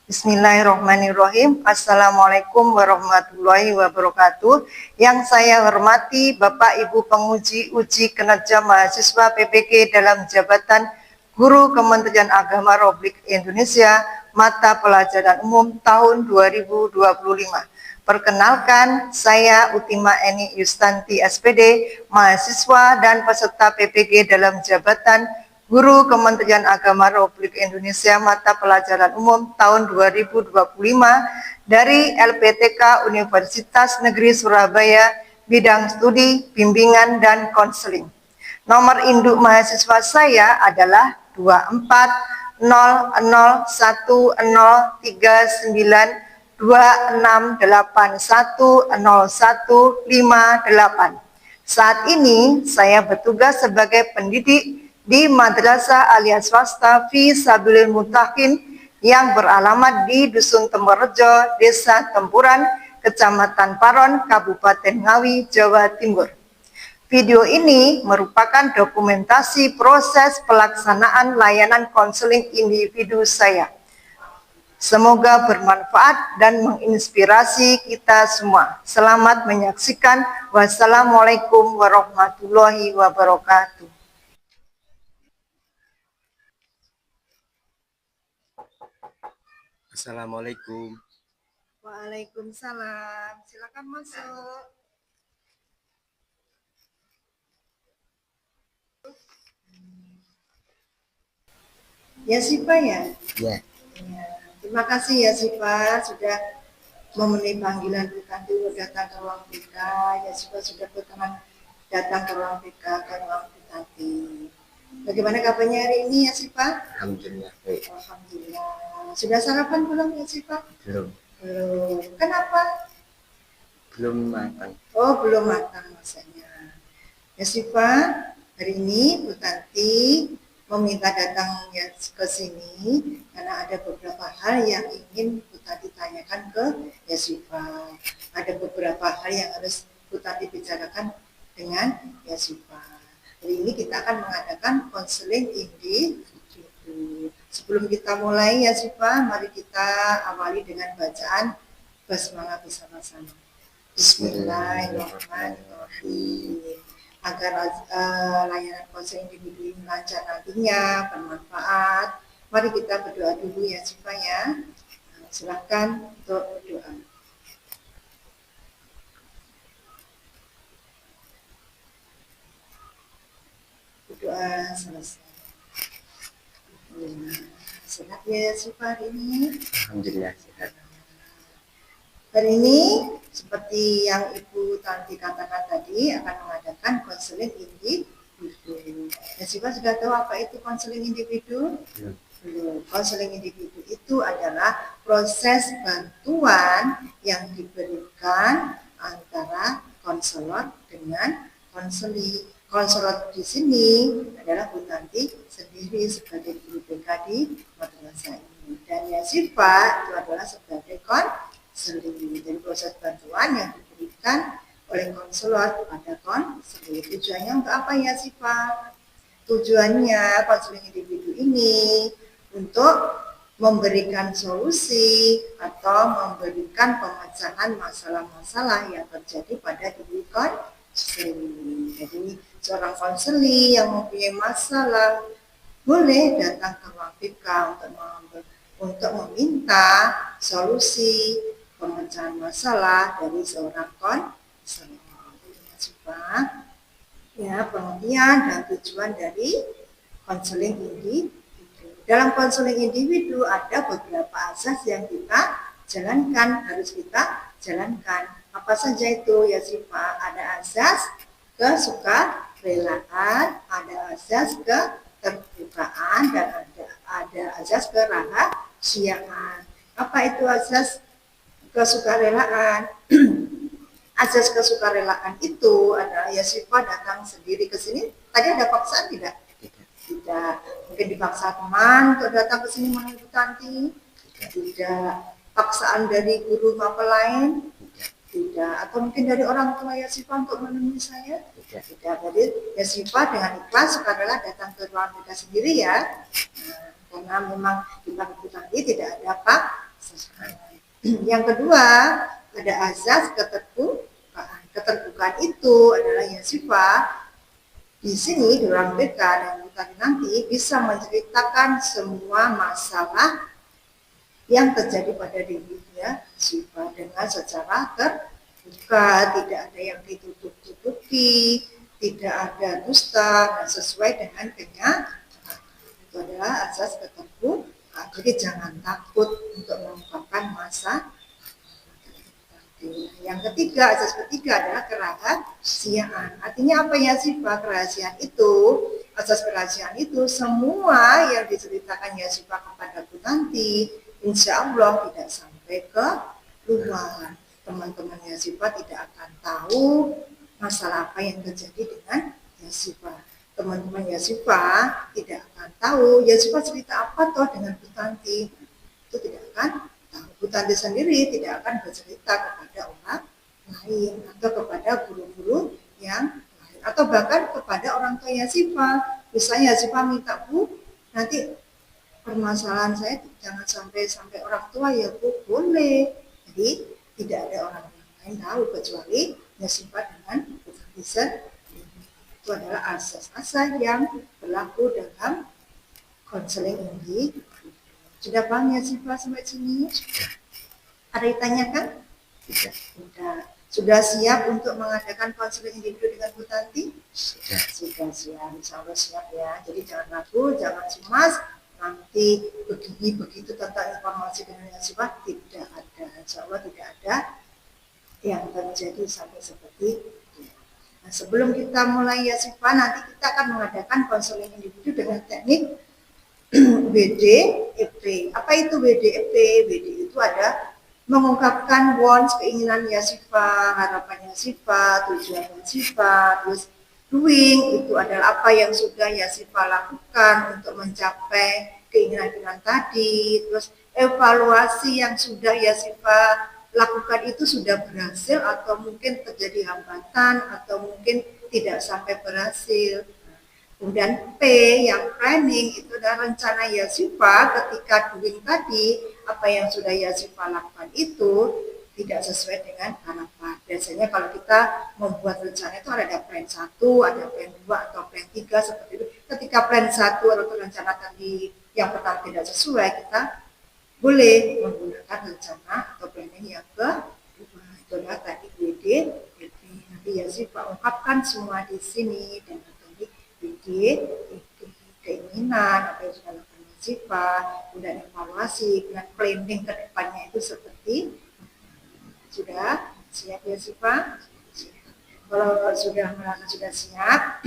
Bismillahirrahmanirrahim. Assalamualaikum warahmatullahi wabarakatuh. Yang saya hormati Bapak Ibu penguji uji kinerja mahasiswa PPG dalam jabatan Guru Kementerian Agama Republik Indonesia mata pelajaran umum tahun 2025. Perkenalkan, saya Utima Eni Yustanti SPD, mahasiswa dan peserta PPG dalam jabatan Guru Kementerian Agama Republik Indonesia mata pelajaran umum tahun 2025 dari LPTK Universitas Negeri Surabaya, bidang studi, bimbingan, dan konseling. Nomor induk mahasiswa saya adalah 2400103926810158. Saat ini saya bertugas sebagai pendidik di Madrasah Aliyah Swasta Fi Sabilil Mutakin yang beralamat di Dusun Temurrejo, Desa Tempuran, Kecamatan Paron, Kabupaten Ngawi, Jawa Timur. Video ini merupakan dokumentasi proses pelaksanaan layanan konseling individu saya. Semoga bermanfaat dan menginspirasi kita semua. Selamat menyaksikan. Wassalamualaikum warahmatullahi wabarakatuh. Assalamualaikum. Waalaikumsalam. Silakan masuk. Ya Sipa ya? Ya. Terima kasih ya Sipa sudah memenuhi panggilan Bu Tanti datang ke ruang PK. Ya Sipa sudah berkenan datang ke ruang PK ke ruang Bu Tanti. Bagaimana kabarnya hari ini ya Sipa? Alhamdulillah baik. Alhamdulillah. Sudah sarapan belum ya Sipa? Belum. Belum. Kenapa? Belum matang. Oh, belum matang masanya. Ya Sipa, hari ini Bu Tanti meminta datang ya ke sini karena ada beberapa hal yang ingin Bu Tanti tanyakan ke Yasifa. Ada beberapa hal yang harus Bu Tanti bicarakan dengan Yasifa. Hari ini kita akan mengadakan konseling individu. Sebelum kita mulai Yasifa, mari kita awali dengan bacaan basmalah bersama-sama. Bismillahirrahmanirrahim. Agar layanan konseling individu ini lancar nantinya, bermanfaat. Mari kita berdoa dulu ya supaya silakan untuk berdoa. Berdoa selesai. Sehat ya Sipa hari ini? Alhamdulillah sehat. Hari ini seperti yang Ibu Tanti katakan tadi akan mengadakan konseling individu. Ya Sipa sudah tahu apa itu konseling individu? Belum. Konseling individu itu adalah proses bantuan yang diberikan antara konselor dengan konseli. Konselor di sini adalah Bu Tanti sendiri sebagai guru BK di madrasah ini. Dan ya Sipa itu adalah sebagai konseling. Jadi proses bantuan yang diberikan oleh konselor kepada konseling. Tujuannya untuk apa ya Sipa? Tujuannya konseling individu ini untuk memberikan solusi atau memberikan pemecahan masalah-masalah yang terjadi pada diri konseling. Jadi seorang konseling yang mempunyai masalah boleh datang ke ruang BK untuk meminta solusi pemecahan masalah dari seorang konselor. Ya, pengertian dan tujuan dari konseling individu. Dalam konseling individu ada beberapa asas yang kita jalankan, harus kita jalankan. Apa saja itu ya Sipa? Ada asas kesukarelaan, ada asas keterbukaan, dan ada asas kerahasiaan. Apa itu asas kesukarelaan? Asas kesukarelaan itu adalah ya Sipa datang sendiri ke sini. Tadi ada paksaan tidak? Tidak. Mungkin dipaksa teman untuk datang ke sini menemui Tanti. Tidak. Paksaan dari guru apa lain? Tidak. Atau mungkin dari orang tua ya Sipa untuk menemui saya? Tidak. Jadi ya Sipa dengan ikhlas sukarela datang ke ruang kita sendiri ya. Karena memang di Tanti tidak ada Yang kedua, ada azas keterbukaan. Keterbukaan itu adalah ya sifat di sini di ruang BK dan tadi nanti bisa menceritakan semua masalah yang terjadi pada dirinya sifat dengan secara terbuka, tidak ada yang ditutup-tutupi, tidak ada dusta dan sesuai dengan kenyataan. Itu adalah asas keterbukaan. Jadi jangan takut untuk mengungkapkan masa. Yang ketiga, asas ketiga adalah kerahasiaan. Artinya apa ya sifat kerahasiaan itu? Asas kerahasiaan itu semua yang diceritakan ya sifat kepada Bu Tanti, insya Allah tidak sampai ke luar. Teman-teman ya sifat tidak akan tahu masalah apa yang terjadi dengan ya sifat. Teman-teman ya sifat tidak akan tahu ya sifat cerita apa toh dengan Bu Tanti. Itu tidak akan tahu. Bu Tanti sendiri tidak akan bercerita kepada orang lain atau kepada guru-guru yang lain atau bahkan kepada orang tua Yasifa. Misalnya Yasifa minta, Bu, nanti permasalahan saya jangan sampai orang tua ya Bu, boleh. Jadi tidak ada orang lain tahu kecuali Yasifa dengan Bu Tanti sendiri. Itu adalah asas-asas yang berlaku dalam konseling individu. Sudah paham ya Siva sampai sini? Ada yang ditanyakan? Sudah. Sudah siap untuk mengadakan konseling individu dengan Bu Tanti? Sudah siap. Insya Allah siap ya. Jadi jangan ragu, jangan cemas. Nanti begini begitu tentang informasi dengan Siva tidak ada. Insya Allah tidak ada yang terjadi sampai seperti itu. Nah, sebelum kita mulai ya Siva, nanti kita akan mengadakan konseling individu dengan teknik WDEP. Apa itu WDEP? WD itu ada mengungkapkan wants, keinginan Yasifa, harapan Yasifa, tujuan Yasifa, terus doing itu adalah apa yang sudah Yasifa lakukan untuk mencapai keinginan-keinginan tadi, terus evaluasi yang sudah Yasifa lakukan itu sudah berhasil atau mungkin terjadi hambatan atau mungkin tidak sampai berhasil. Kemudian P yang planning itu adalah rencana Yasifa ketika doing tadi, apa yang sudah Yasifa lakukan itu tidak sesuai dengan harapan. Biasanya kalau kita membuat rencana itu ada plan 1, ada plan 2 atau plan 3 seperti itu. Ketika plan 1 atau rencana tadi yang pertama tidak sesuai, kita boleh menggunakan rencana atau planning yang kedua. Itu adalah tadi WD, nanti Yasifa ungkapkan semua di sini dan keinginan apa yang sudah lakukan sifat, kemudian evaluasi, kemudian planning ke depannya itu seperti sudah siap ya sifat. Kalau sudah merasa sudah siap,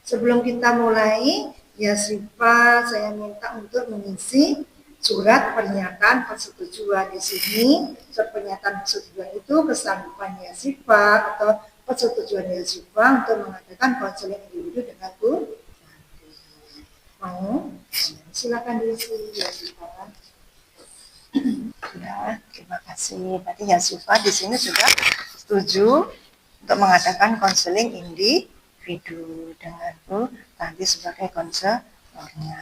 sebelum kita mulai ya sifat, saya minta untuk mengisi surat pernyataan persetujuan di sini. Surat pernyataan persetujuan itu kesanggupan ya sifat atau persetujuan Yasifa untuk mengadakan konseling individu dengan Bu. Mau? Silakan diisi Yasifa. Ya, terima kasih. Berarti Yasifa di sini sudah setuju untuk mengadakan konseling individu dengan Bu Tanti sebagai konselornya.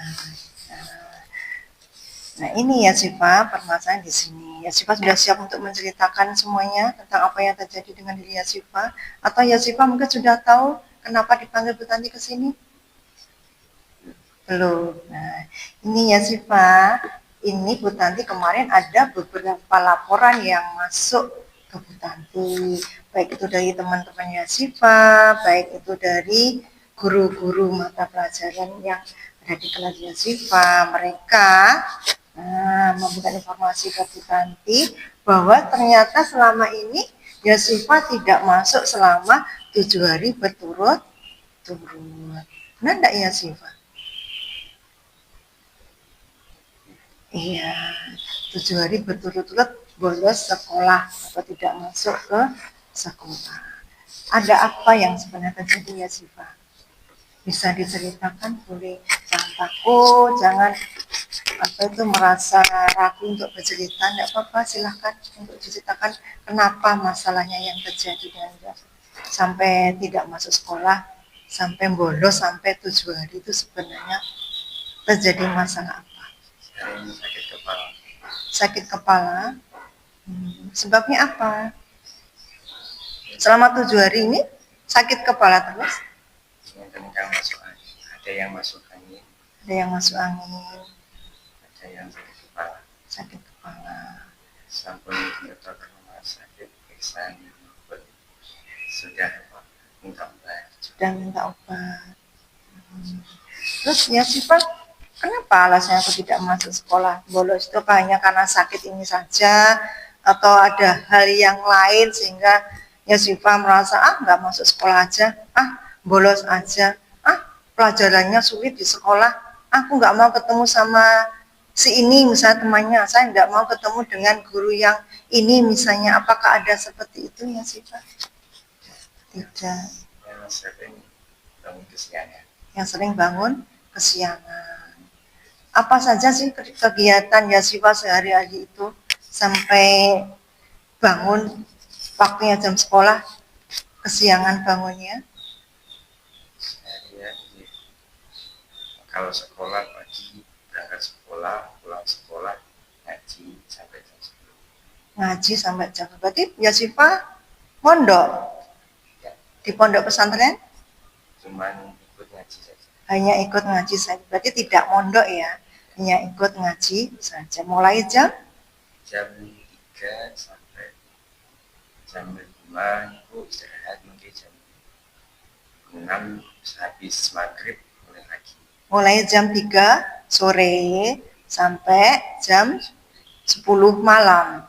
Nah ini ya Siva, permasalahan di sini. Ya Siva sudah siap untuk menceritakan semuanya tentang apa yang terjadi dengan diri ya Siva. Atau ya Siva mungkin sudah tahu kenapa dipanggil Bu Tanti ke sini? Belum. Nah ini ya Siva, ini Bu Tanti kemarin ada beberapa laporan yang masuk ke Bu Tanti. Baik itu dari teman-teman ya Siva, baik itu dari guru-guru mata pelajaran yang ada di kelas ya Siva. Mereka memberikan informasi ke Bu Tanti bahwa ternyata selama ini Yasifa tidak masuk selama 7 hari berturut-turut. Benar enggak Yasifa? Iya, 7 hari berturut-turut bolos sekolah atau tidak masuk ke sekolah. Ada apa yang sebenarnya terjadi Yasifa? Bisa diceritakan, boleh. Jangan takut, jangan merasa ragu untuk bercerita, tidak apa-apa, silahkan untuk diceritakan kenapa masalahnya yang terjadi dengan dia sampai tidak masuk sekolah, sampai bolos sampai 7 hari itu sebenarnya terjadi masalah apa? Sakit kepala. Sakit kepala. Sebabnya apa? Selama 7 hari ini sakit kepala terus? Kadang masuk angin. Ada yang masuk angin. Ada yang masuk angin. Ada yang sakit kepala. Sakit kepala. Sampun dokter ke rumah sakit periksa sudah minta obat. Sudah minta obat. Terus ya Syifa, kenapa alasannya aku tidak masuk sekolah? Bolos itu hanya karena sakit ini saja atau ada hal yang lain sehingga ya Syifa merasa nggak masuk sekolah aja, bolos aja, pelajarannya sulit di sekolah, aku nggak mau ketemu sama si ini misalnya temannya, saya nggak mau ketemu dengan guru yang ini misalnya. Apakah ada seperti itu ya Syifa? Tidak. Yang sering bangun kesiangan. Yang sering bangun kesiangan. Apa saja sih kegiatan ya Syifa sehari-hari itu sampai bangun waktunya jam sekolah kesiangan bangunnya? Sehari-hari kalau sekolah pagi berangkat sekolah, pulang sekolah ngaji sampai jam 10. Ngaji sampai jam. Berarti ya Syifa mondok Ya, di pondok pesantren? cuman ikut ngaji saja. Hanya ikut ngaji saja. Berarti tidak mondok ya, hanya ikut ngaji saja. Mulai jam 3 sampai jam 5 itu istirahat, mungkin jam 6 habis maghrib mulai lagi. mulai jam 3 sore sampai jam 10 malam.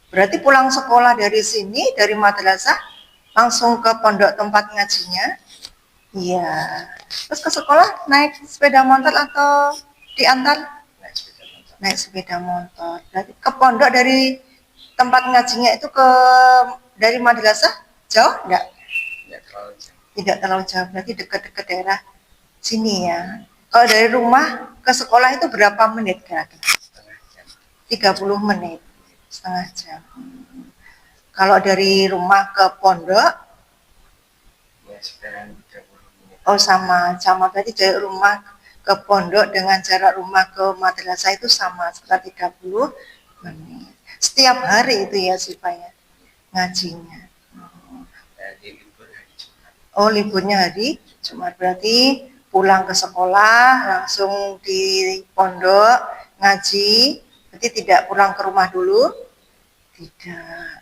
Berarti pulang sekolah dari sini, dari madrasah, langsung ke pondok tempat ngajinya. Iya. Terus ke sekolah naik sepeda motor atau diantar? Naik sepeda motor. Naik sepeda motor. Berarti ke pondok dari tempat ngajinya itu dari madrasah jauh enggak? Tidak terlalu jauh. Tidak terlalu jauh, berarti dekat-dekat daerah sini ya. Kalau dari rumah ke sekolah itu berapa menit kira-kira? Setengah jam. 30 menit. Setengah jam. Kalau dari rumah ke pondok, Ya sekarang 30 menit. sama berarti dari rumah ke pondok dengan jarak rumah ke madrasah itu sama sekitar 30 menit. Setiap hari itu ya Sifanya ngajinya. Dari libur hari Jumat. Oh, liburnya hari Jumat, berarti pulang ke sekolah langsung di pondok ngaji, berarti tidak pulang ke rumah dulu? Tidak.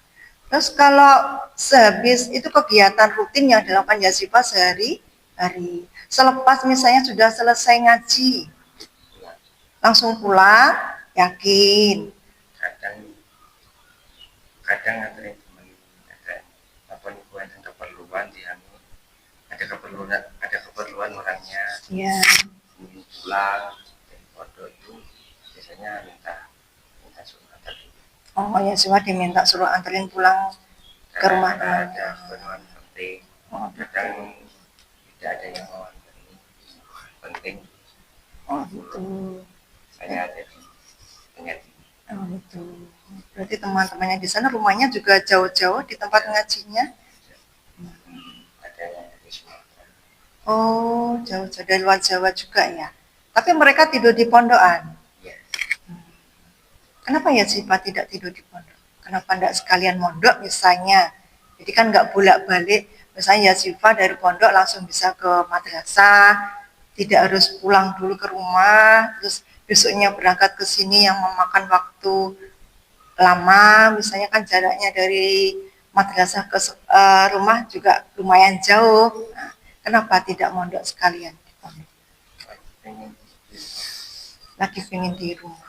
Terus kalau sehabis itu kegiatan rutin yang dilakukan Yasifa sehari-hari, selepas misalnya sudah selesai ngaji, Pulang. langsung pulang, yakin? Kadang nganterin teman, ada apa nih buat ada keperluan ada keperluan orangnya Ya. ingin pulang dari pondok itu biasanya minta suruh antar dulu. Oh, Yasifa diminta suruh anterin pulang ke rumah Karena ada temannya. keperluan penting. Oh, Kadang tidak ada yang mau anterin penting. gitu. Saya ada di tengah. Oh, gitu. Berarti teman-temannya di sana rumahnya juga jauh-jauh di tempat ngajinya? Ada yang dari Sumatera. Oh, jauh-jauh dari luar Jawa juga ya. Tapi mereka tidur di pondokan. Ya, Kenapa ya sih Pak tidak tidur di pondok? Kenapa tidak sekalian mondok misalnya? Jadi kan nggak bolak-balik. Misalnya ya Siva dari pondok langsung bisa ke madrasah, tidak harus pulang dulu ke rumah, terus besoknya berangkat ke sini yang memakan waktu lama. Misalnya kan jaraknya dari madrasah ke rumah juga lumayan jauh. Nah, kenapa tidak mondok sekalian di pondok? pengen Lagi pengen di rumah.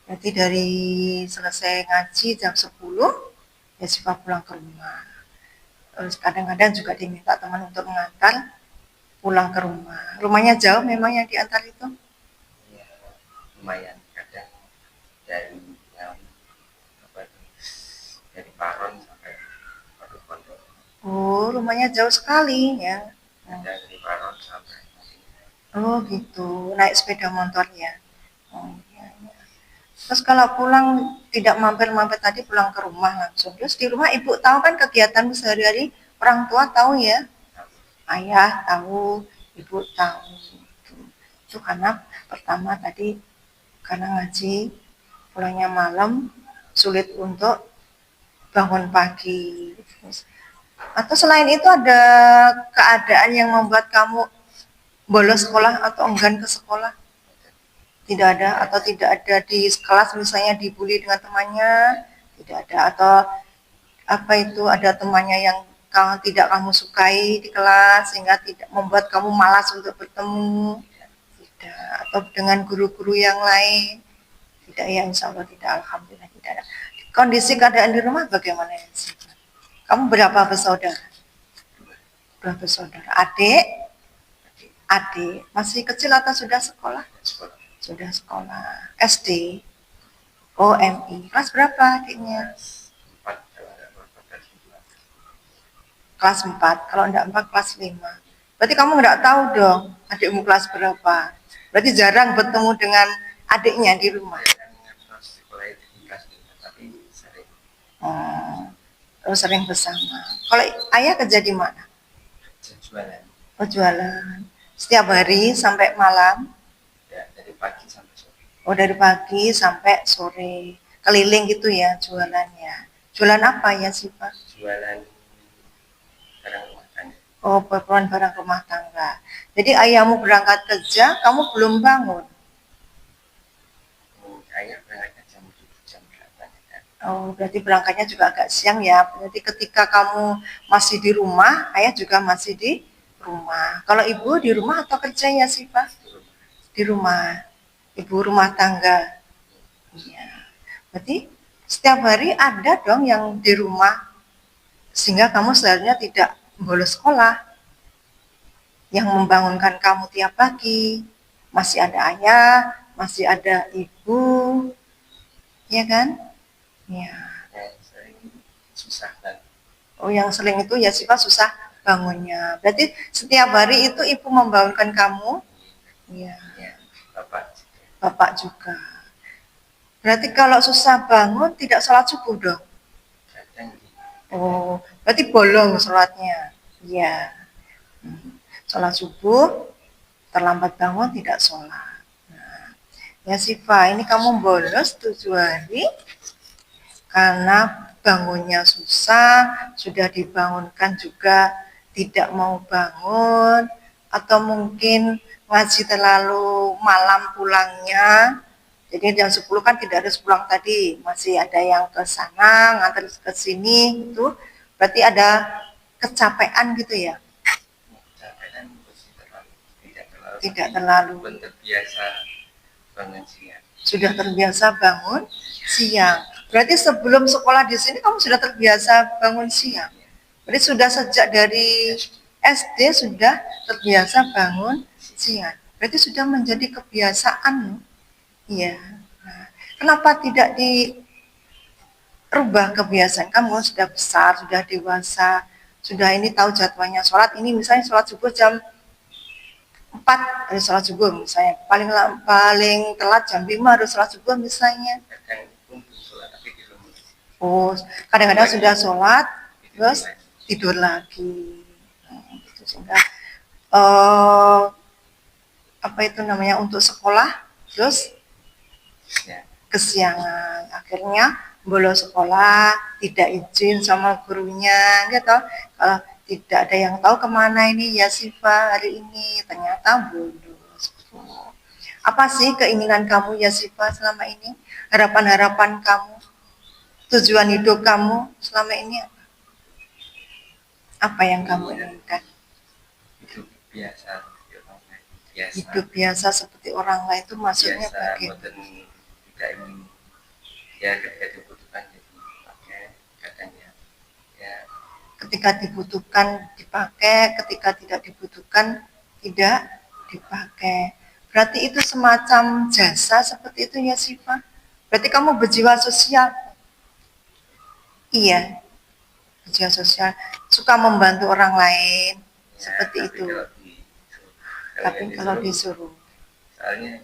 Berarti dari selesai ngaji jam 10 ya Siva pulang ke rumah. Terus kadang-kadang juga diminta teman untuk mengantar pulang ke rumah. Rumahnya jauh memang yang diantar itu? ya, lumayan. Kadang dari yang apa itu, dari Paron sampai Waduk Pondok. Oh, rumahnya jauh sekali ya. Ada dari Paron sampai Madinah. Oh gitu, naik sepeda motor ya. Oh, iya, iya. Terus kalau pulang tidak mampir-mampir tadi pulang ke rumah langsung. Terus di rumah ibu tahu kan kegiatan sehari-hari, orang tua tahu ya, ayah tahu, ibu tahu. Itu karena pertama tadi karena ngaji pulangnya malam, sulit untuk bangun pagi. Atau selain itu ada keadaan yang membuat kamu bolos sekolah atau enggan ke sekolah? Tidak ada, atau tidak ada di kelas misalnya dibully dengan temannya? Tidak ada, atau apa itu ada temannya yang tidak kamu sukai di kelas sehingga tidak membuat kamu malas untuk bertemu? Tidak, atau dengan guru-guru yang lain? Tidak ya, insya Allah tidak, alhamdulillah tidak ada. Kondisi keadaan di rumah bagaimana ya? Kamu berapa bersaudara? Dua bersaudara. Adik masih kecil atau sudah sekolah? Sudah sekolah. SD. OMI. Kelas berapa adiknya? Kelas 4. Kalau enggak 4, kelas 5. Berarti kamu enggak tahu dong adikmu kelas berapa. Berarti jarang bertemu dengan adiknya di rumah. Terus sering bersama. Kalau ayah kerja di mana? Jualan. Oh, jualan. Setiap hari sampai malam? Ya, dari pagi sampai sore. Oh, dari pagi sampai sore. Keliling gitu ya jualannya. Jualan apa ya sih, Pak? Jualan barang rumah tangga. Oh, perempuan barang rumah tangga. Jadi ayahmu berangkat kerja, kamu belum bangun? Ayah berangkat jam 8. Oh, berarti berangkatnya juga agak siang ya. Berarti ketika kamu masih di rumah, ayah juga masih di rumah. Kalau ibu di rumah atau kerja ya sih, Pak? Di rumah. Ibu rumah tangga. Iya. Berarti setiap hari ada dong yang di rumah. Sehingga kamu seharusnya tidak bolos sekolah. Yang membangunkan kamu tiap pagi. Masih ada ayah, masih ada ibu. Ya kan? Ya. Susah kan? Oh, yang sering itu ya sifat susah bangunnya. Berarti setiap hari itu ibu membangunkan kamu? Iya. Ya, bapak. Bapak juga. Berarti kalau susah bangun tidak sholat subuh dong? Oh, berarti bolong sholatnya. Iya. Sholat subuh, terlambat bangun tidak sholat. Nah, ya Siva, ini kamu bolos 7 hari karena bangunnya susah, sudah dibangunkan juga tidak mau bangun, atau mungkin ngaji terlalu malam pulangnya. Jadi jam 10 kan tidak harus pulang tadi, masih ada yang ke sana, ngantar ke sini gitu. Berarti ada kecapean gitu ya? Tidak terlalu. Terbiasa bangun siang. Sudah terbiasa bangun siang. Berarti sebelum sekolah di sini kamu sudah terbiasa bangun siang. Berarti sudah sejak dari SD sudah terbiasa bangun siang. Berarti sudah menjadi kebiasaan. Iya. Nah, kenapa tidak dirubah kebiasaan? Kamu sudah besar, sudah dewasa, sudah ini tahu jadwalnya sholat. Ini misalnya sholat subuh jam 4 harus sholat subuh misalnya. Paling telat jam 5 harus sholat subuh misalnya. Oh, kadang-kadang sudah sholat, terus tidur lagi. Gitu, sehingga apa itu namanya untuk sekolah, terus kesiangan. Akhirnya bolos sekolah, tidak izin sama gurunya, gitu. Kalau tidak ada yang tahu kemana ini ya Siva hari ini, ternyata bolos. Apa sih keinginan kamu ya Siva selama ini? Harapan-harapan kamu? Tujuan hidup kamu selama ini apa? Apa yang kamu inginkan? Hidup biasa. Hidup biasa seperti orang lain itu maksudnya bagaimana? Tidak ingin ya ketika dibutuhkan dipakai katanya ya. Ketika dibutuhkan dipakai, ketika tidak dibutuhkan tidak dipakai. Berarti itu semacam jasa seperti itu ya Siva? Berarti kamu berjiwa sosial? Iya, berjiwa sosial, suka membantu orang lain ya, seperti itu. Tapi kalau disuruh, soalnya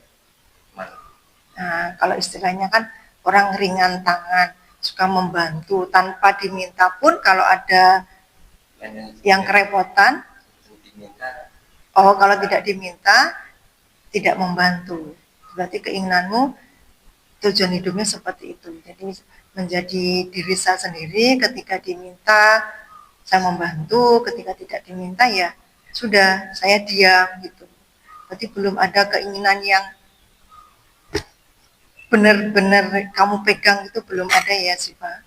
nah, kalau istilahnya kan orang ringan tangan, suka membantu tanpa diminta pun. Kalau ada yang kerepotan, oh kalau tidak diminta tidak membantu. Berarti keinginanmu tujuan hidupnya seperti itu. Jadi menjadi diri saya sendiri, ketika diminta saya membantu, ketika tidak diminta ya sudah saya diam gitu. Berarti belum ada keinginan yang benar-benar kamu pegang, itu belum ada ya Siva.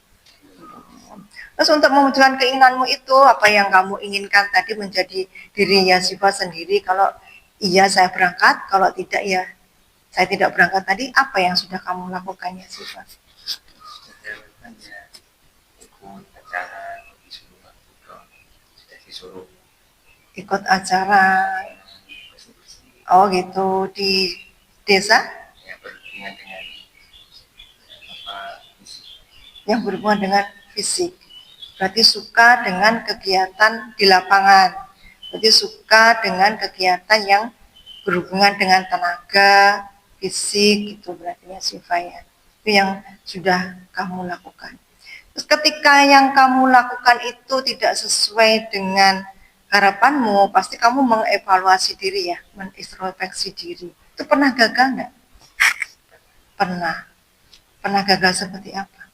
Terus untuk mewujudkan keinginanmu itu, apa yang kamu inginkan tadi menjadi dirinya Siva sendiri, kalau iya saya berangkat, kalau tidak ya saya tidak berangkat tadi, apa yang sudah kamu lakukan ya Siva? hanya ikut acara disuruh sudah disuruh Ikut acara, oh gitu, di desa yang berhubungan dengan apa yang berhubungan dengan fisik. Berarti suka dengan kegiatan di lapangan. Berarti suka dengan kegiatan yang berhubungan dengan tenaga, fisik, gitu berarti ya Siva ya. Itu yang sudah kamu lakukan. Terus ketika yang kamu lakukan itu tidak sesuai dengan harapanmu, pasti kamu mengevaluasi diri ya, mengintrospeksi diri. Itu pernah gagal nggak? Pernah. Pernah gagal seperti apa?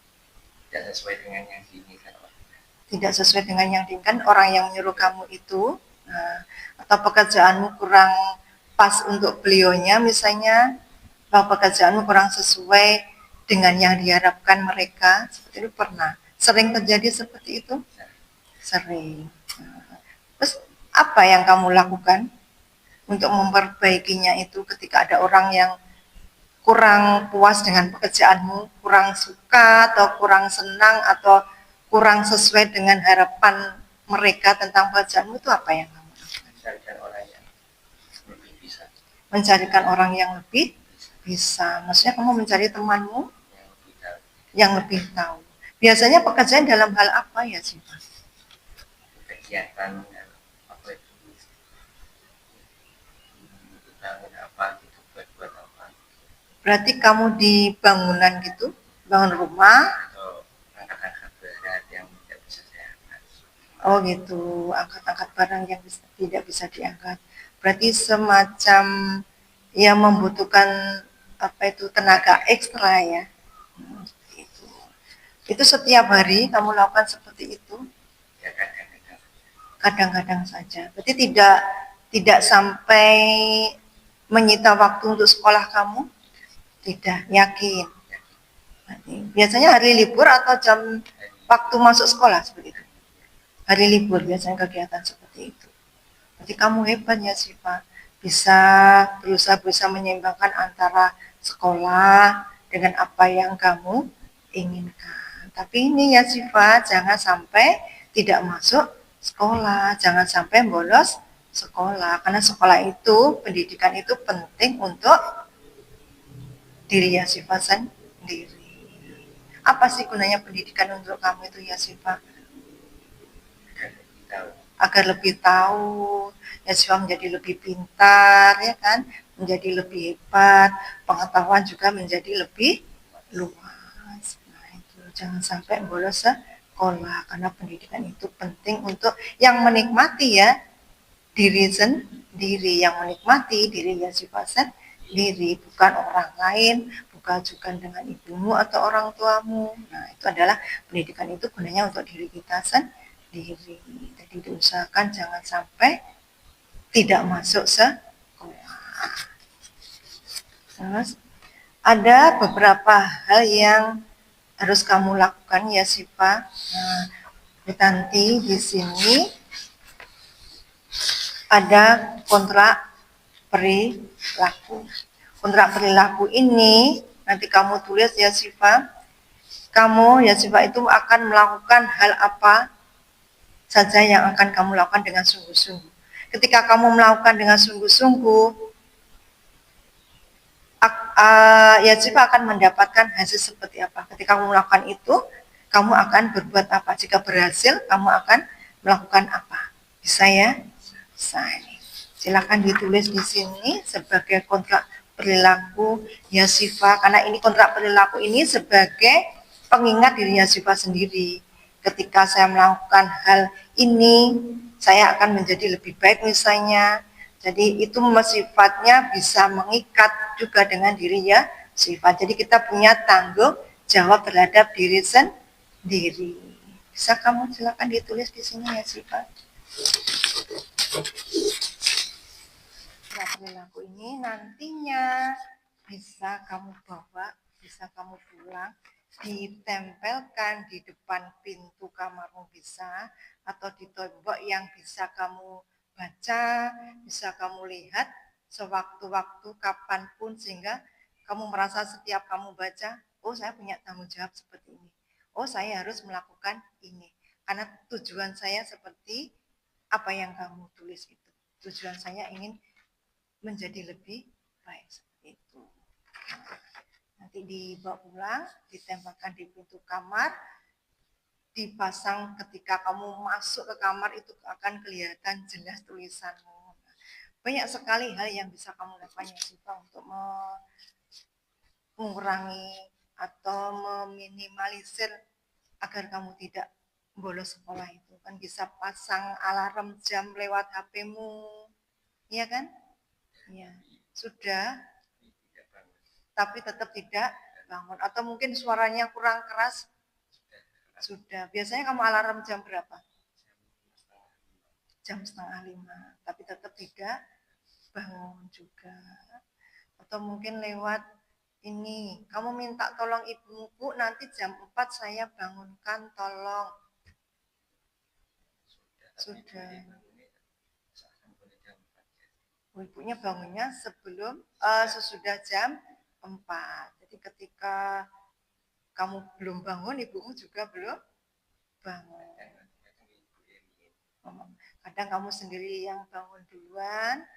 tidak sesuai dengan yang diinginkan Tidak sesuai dengan yang diinginkan orang yang menyuruh kamu itu, atau pekerjaanmu kurang pas untuk beliaunya misalnya, atau pekerjaanmu kurang sesuai dengan yang diharapkan mereka, seperti itu pernah. Sering terjadi seperti itu? Sering. Terus apa yang kamu lakukan untuk memperbaikinya itu ketika ada orang yang kurang puas dengan pekerjaanmu, kurang suka atau kurang senang atau kurang sesuai dengan harapan mereka tentang pekerjaanmu, itu apa yang kamu lakukan? mencarikan orang yang lebih bisa, Mencarikan orang yang lebih bisa. Maksudnya kamu mencari temanmu yang yang lebih tahu. Biasanya pekerjaan dalam hal apa ya sih Pak? kegiatan apa itu bangun apa gitu buat apa Berarti kamu di bangunan gitu, bangun rumah. atau angkat-angkat berat yang tidak bisa saya angkat. Oh gitu, angkat-angkat barang yang tidak bisa diangkat. Berarti semacam yang membutuhkan apa itu tenaga ekstra ya. Itu. Itu setiap hari kamu lakukan seperti itu? Ya kadang-kadang Kadang-kadang saja. Berarti tidak sampai menyita waktu untuk sekolah kamu? Tidak, yakin. Berarti, biasanya hari libur atau jam waktu masuk sekolah seperti itu? Hari libur biasanya kegiatan seperti itu. Berarti kamu hebat ya Siva, bisa berusaha menyeimbangkan antara sekolah dengan apa yang kamu inginkan. Tapi ini ya Siva, jangan sampai tidak masuk sekolah, jangan sampai bolos sekolah. Karena sekolah itu, pendidikan itu penting untuk diri ya Siva sendiri. Apa sih gunanya pendidikan untuk kamu itu ya Siva? Agar lebih tahu, ya Siva menjadi lebih pintar ya kan, menjadi lebih hebat, pengetahuan juga menjadi lebih luas. Nah itu jangan sampai bolos sekolah, karena pendidikan itu penting untuk yang menikmati ya diri sendiri, yang menikmati diri ya Siva sendiri, bukan orang lain, bukan juga dengan ibumu atau orang tuamu. Nah itu adalah pendidikan itu gunanya untuk diri kita sendiri. Jadi diusahakan jangan sampai tidak masuk sekolah. Terus ada beberapa hal yang harus kamu lakukan ya Siva. Nah, Bu Tanti di sini ada kontrak perilaku. Kontrak perilaku ini nanti kamu tulis ya Siva. Kamu ya Siva itu akan melakukan hal apa saja yang akan kamu lakukan dengan sungguh-sungguh. Ketika kamu melakukan dengan sungguh-sungguh, ya Siva akan mendapatkan hasil seperti apa. Ketika kamu melakukan itu, kamu akan berbuat apa. Jika berhasil, kamu akan melakukan apa. Bisa ya? Bisa ini. Silakan ditulis di sini sebagai kontrak perilaku ya Siva. Karena ini kontrak perilaku ini sebagai pengingat dirinya Siva sendiri. Ketika saya melakukan hal ini, saya akan menjadi lebih baik misalnya. Jadi itu sifatnya bisa mengikat juga dengan dirinya sifat. Jadi kita punya tanggung jawab terhadap diri sendiri. Bisa kamu silakan ditulis di sini ya sifat. Nah, perilaku ini nantinya bisa kamu bawa, bisa kamu pulang, ditempelkan di depan pintu kamarmu bisa, atau di tembok yang bisa kamu baca, bisa kamu lihat sewaktu-waktu kapanpun sehingga kamu merasa setiap kamu baca, oh saya punya tanggung jawab seperti ini. Oh saya harus melakukan ini. Karena tujuan saya seperti apa yang kamu tulis itu. Tujuan saya ingin menjadi lebih baik seperti itu. Nanti dibawa pulang, ditempelkan di pintu kamar, dipasang ketika kamu masuk ke kamar itu akan kelihatan jelas tulisanmu. Banyak sekali hal yang bisa kamu lakukan ya Siva untuk mengurangi atau meminimalisir agar kamu tidak bolos sekolah itu. Kan bisa pasang alarm jam lewat HP-mu, iya kan? Ya, sudah, tapi tetap tidak bangun. Atau mungkin suaranya kurang keras, sudah. Biasanya kamu alarm jam berapa? Jam 4:30, tapi tetap tidak bangun juga. Atau mungkin lewat ini, kamu minta tolong ibuku, nanti jam 4 saya bangunkan, tolong. Sudah. Ibunya bangunnya sesudah jam 4. Jadi ketika kamu belum bangun, ibumu juga belum bangun. Kadang kamu sendiri yang bangun duluan,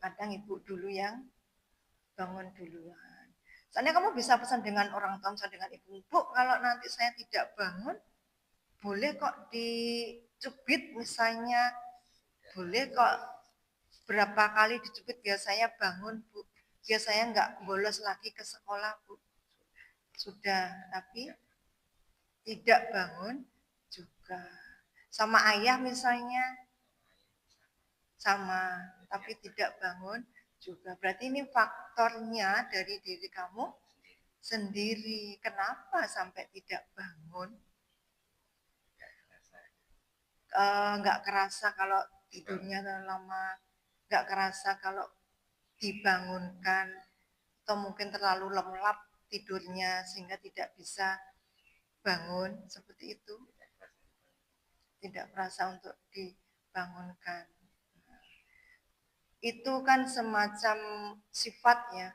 kadang ibu dulu yang bangun duluan. Soalnya kamu bisa pesan dengan orang tua, dengan ibu, Bu, kalau nanti saya tidak bangun, boleh kok dicubit misalnya, boleh kok berapa kali dicubit biar saya bangun, Bu, biar saya nggak bolos lagi ke sekolah, Bu. Sudah, tapi tidak bangun juga. Sama ayah misalnya, sama, tapi tidak bangun juga. Berarti ini faktornya dari diri kamu sendiri. Kenapa sampai tidak bangun? Nggak kerasa kalau tidurnya terlalu lama, nggak kerasa kalau dibangunkan, atau mungkin terlalu lelap tidurnya sehingga tidak bisa bangun, seperti itu. Tidak merasa untuk dibangunkan. Itu kan semacam sifat ya,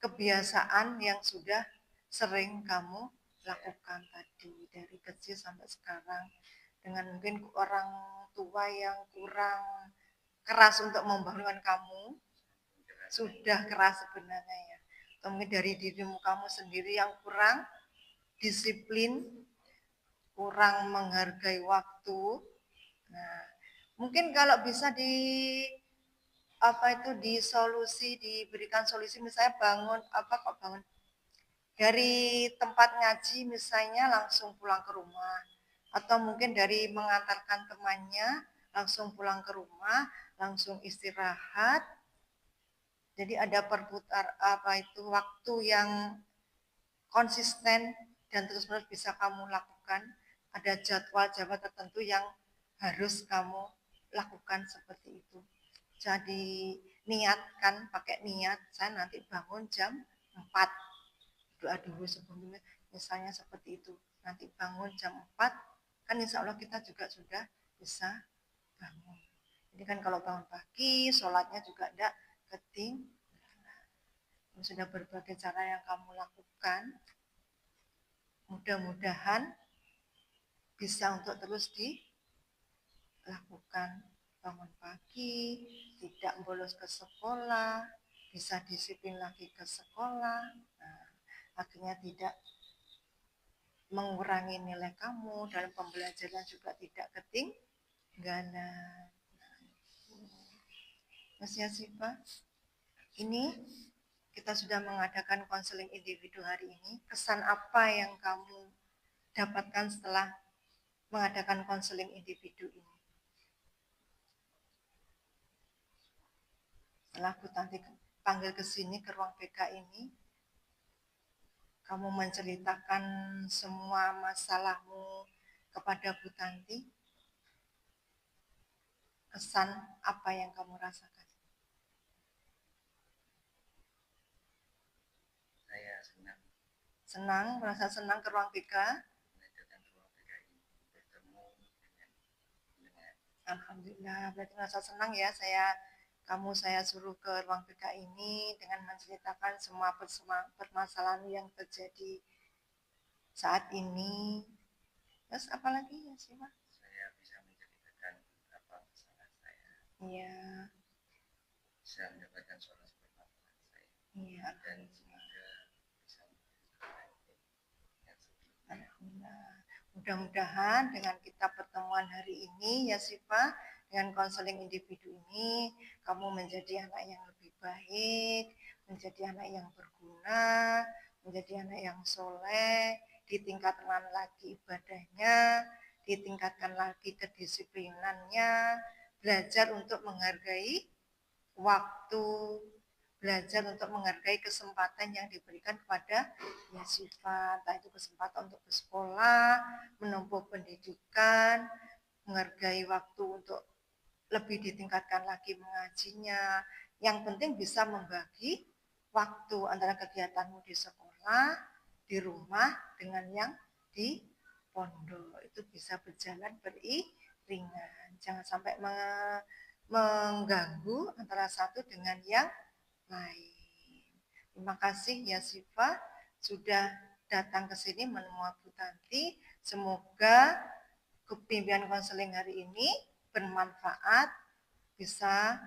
kebiasaan yang sudah sering kamu lakukan tadi dari kecil sampai sekarang, dengan mungkin orang tua yang kurang keras untuk membangunkan kamu, sudah keras sebenarnya ya, atau mungkin dari dirimu kamu sendiri yang kurang disiplin, kurang menghargai waktu. Nah, mungkin kalau bisa diberikan solusi, misalnya bangun dari tempat ngaji misalnya langsung pulang ke rumah, atau mungkin dari mengantarkan temannya langsung pulang ke rumah, langsung istirahat. Jadi ada waktu yang konsisten dan terus-menerus bisa kamu lakukan. Ada jadwal tertentu yang harus kamu lakukan seperti itu. Jadi niatkan, pakai niat, saya nanti bangun jam 4. Doa dulu sebelumnya, misalnya seperti itu. Nanti bangun jam 4, kan insya Allah kita juga sudah bisa bangun. Jadi kan kalau bangun pagi, sholatnya juga tidak ketinggalan. Sudah berbagai cara yang kamu lakukan, mudah-mudahan bisa untuk terus dilakukan. Bangun pagi, tidak bolos ke sekolah, bisa disiplin lagi ke sekolah, nah, akhirnya tidak mengurangi nilai kamu dalam pembelajaran, juga tidak ketinggalan. Mas Yasifa, ini kita sudah mengadakan konseling individu hari ini. Kesan apa yang kamu dapatkan setelah mengadakan konseling individu ini? Setelah aku nanti panggil ke sini, ke ruang BK ini, kamu menceritakan semua masalahmu kepada Bu Tanti? Kesan apa yang kamu rasakan? Saya senang. Senang, merasa senang ke ruang BK? Datang ke ruang BK ini bertemu dengan Alhamdulillah, berarti merasa senang ya saya suruh ke ruang BK ini dengan menceritakan semua permasalahan yang terjadi saat ini. Terus apalagi ya sih, Pak? saya bisa menceritakan apa masalah saya. Iya. Bisa mendapatkan solusi permasalahan saya. Iya. Dan semoga bisa menceritakan yang sebelumnya. Alhamdulillah. Mudah-mudahan dengan kita pertemuan hari ini ya Siva, dengan konseling individu ini, kamu menjadi anak yang lebih baik, menjadi anak yang berguna, menjadi anak yang soleh, ditingkatkan lagi ibadahnya, ditingkatkan lagi kedisiplinannya, belajar untuk menghargai waktu, belajar untuk menghargai kesempatan yang diberikan kepada ya sifat, entah itu kesempatan untuk bersekolah, menempuh pendidikan, menghargai waktu untuk lebih ditingkatkan lagi mengajinya. Yang penting bisa membagi waktu antara kegiatanmu di sekolah, di rumah dengan yang di pondok. Itu bisa berjalan beriringan. Jangan sampai mengganggu antara satu dengan yang lain. Terima kasih ya Siva sudah datang ke sini menemui Bu Tanti. Semoga pimpinan konseling hari ini bermanfaat, bisa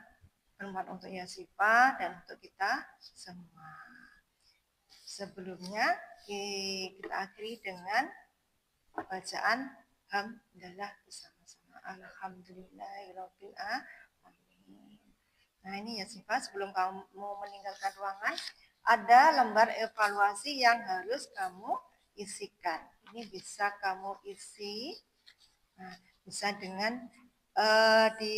bermanfaat untuk Yasifa dan untuk kita semua. Sebelumnya kita akhiri dengan bacaan hamdalah bersama-sama. Alhamdulillahirabbil alamin. Nah ini Yasifa, sebelum kamu meninggalkan ruangan, ada lembar evaluasi yang harus kamu isikan. Ini bisa kamu isi, nah, bisa dengan di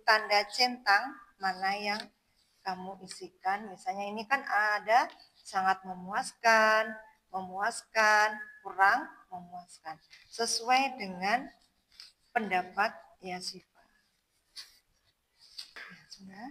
tanda centang mana yang kamu isikan. Misalnya ini kan ada sangat memuaskan, memuaskan, kurang memuaskan. Sesuai dengan pendapat Yasifa. Ya, sudah.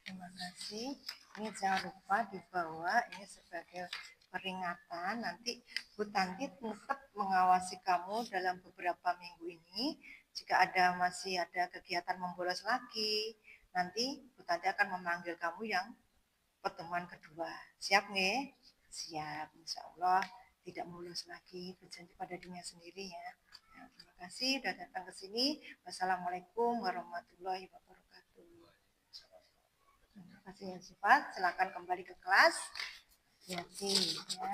Terima kasih. Ini jangan lupa dibawa ini sebagai peringatan. Nanti Bu Tanti tetap mengawasi kamu dalam beberapa minggu ini. Jika masih ada kegiatan membolos lagi, nanti Bu Tanti akan memanggil kamu yang pertemuan kedua. Siap nggih? Siap. Insya Allah tidak bolos lagi. Berjanji pada dirinya sendiri ya. Nah, terima kasih sudah datang ke sini. Wassalamualaikum warahmatullahi wabarakatuh. Terima kasih ya Sifat. Silakan kembali ke kelas. Hati-hati ya.